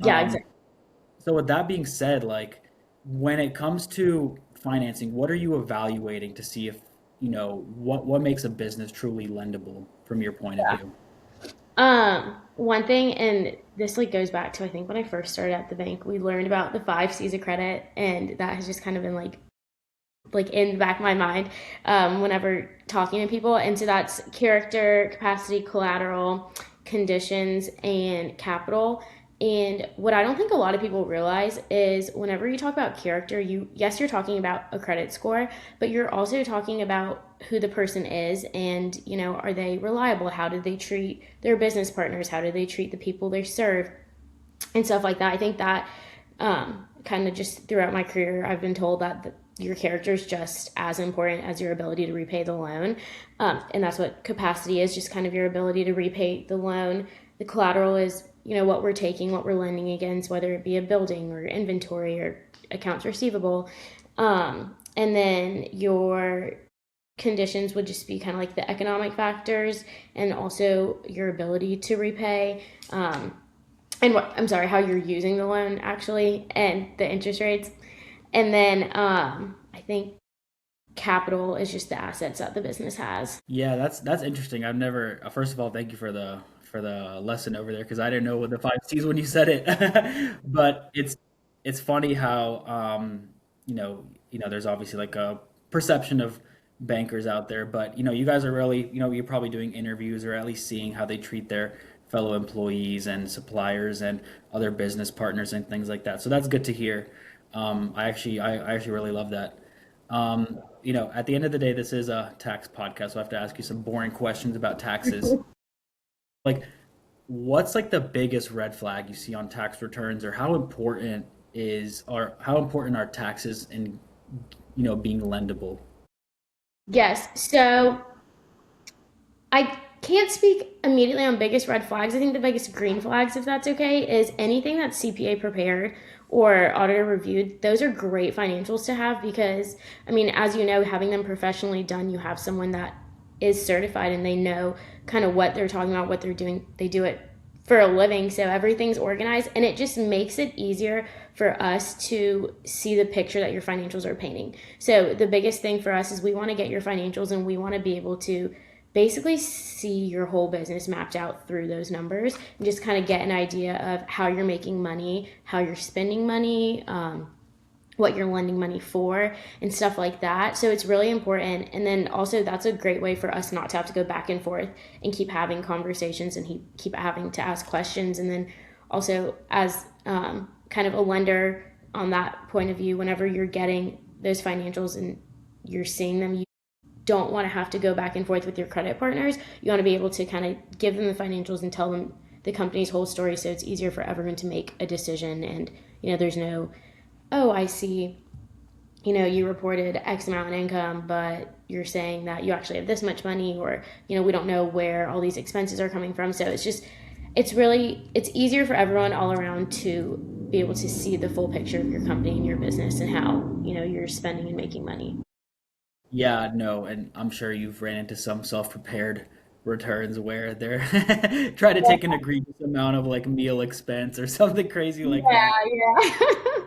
Yeah, exactly. So with that being said, like when it comes to financing, what are you evaluating to see if, what makes a business truly lendable from your point of view? One thing, and this like goes back to I think when I first started at the bank, we learned about the five C's of credit, and that has just kind of been like in the back of my mind whenever talking to people. And so that's character, capacity, collateral, conditions, and capital. And what I don't think a lot of people realize is whenever you talk about character, you're talking about a credit score, but you're also talking about who the person is and, are they reliable? How did they treat their business partners? How did they treat the people they serve? And stuff like that. I think that kind of just throughout my career, I've been told that your character is just as important as your ability to repay the loan. And that's what capacity is, just kind of your ability to repay the loan. The collateral is, what we're taking, what we're lending against, whether it be a building or inventory or accounts receivable. And then your conditions would just be kind of like the economic factors and also your ability to repay. And what I'm sorry, how you're using the loan actually, and the interest rates. And then I think capital is just the assets that the business has. Yeah, that's interesting. I've never. First of all, thank you for the lesson over there because I didn't know what the five C's when you said it. But it's funny how there's obviously like a perception of bankers out there, but you guys are really you're probably doing interviews or at least seeing how they treat their fellow employees and suppliers and other business partners and things like that. So that's good to hear. I actually really love that. At the end of the day, this is a tax podcast, so I have to ask you some boring questions about taxes. Like, what's like the biggest red flag you see on tax returns, or how important are taxes in, being lendable? Yes. So I can't speak immediately on biggest red flags. I think the biggest green flags, if that's okay, is anything that's CPA prepared or auditor reviewed. Those are great financials to have because, I mean, as you know, having them professionally done, you have someone that is certified and they know kind of what they're talking about, what they're doing. They do it for a living, so everything's organized and it just makes it easier for us to see the picture that your financials are painting. So the biggest thing for us is we want to get your financials and we want to be able to basically see your whole business mapped out through those numbers and just kind of get an idea of how you're making money, how you're spending money, what you're lending money for, and stuff like that. So it's really important. And then also, that's a great way for us not to have to go back and forth and keep having conversations and keep having to ask questions. And then also, as kind of a lender on that point of view, whenever you're getting those financials and you're seeing them, you don't want to have to go back and forth with your credit partners. You want to be able to kind of give them the financials and tell them the company's whole story so it's easier for everyone to make a decision. And, there's no, oh, I see, you reported X amount in income, but you're saying that you actually have this much money, or, we don't know where all these expenses are coming from. So it's easier for everyone all around to be able to see the full picture of your company and your business and how, you're spending and making money. Yeah, no, and I'm sure you've ran into some self-prepared returns where they're try to take an egregious amount of like meal expense or something crazy like that. Yeah, yeah.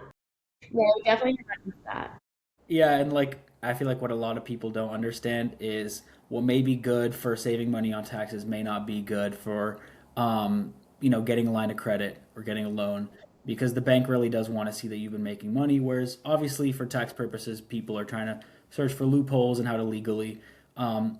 Yeah, we definitely have that. Yeah, and like I feel like what a lot of people don't understand is what may be good for saving money on taxes may not be good for getting a line of credit or getting a loan because the bank really does want to see that you've been making money. Whereas obviously for tax purposes, people are trying to search for loopholes and how to legally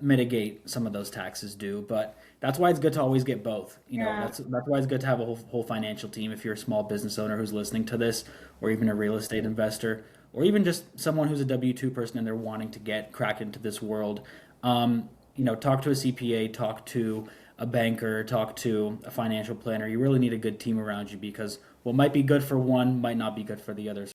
mitigate some of those taxes due. But that's why it's good to always get both. Yeah. That's why it's good to have a whole financial team. If you're a small business owner who's listening to this, or even a real estate investor, or even just someone who's a W-2 person and they're wanting to get crack into this world, talk to a CPA, talk to a banker, talk to a financial planner. You really need a good team around you because what might be good for one might not be good for the other.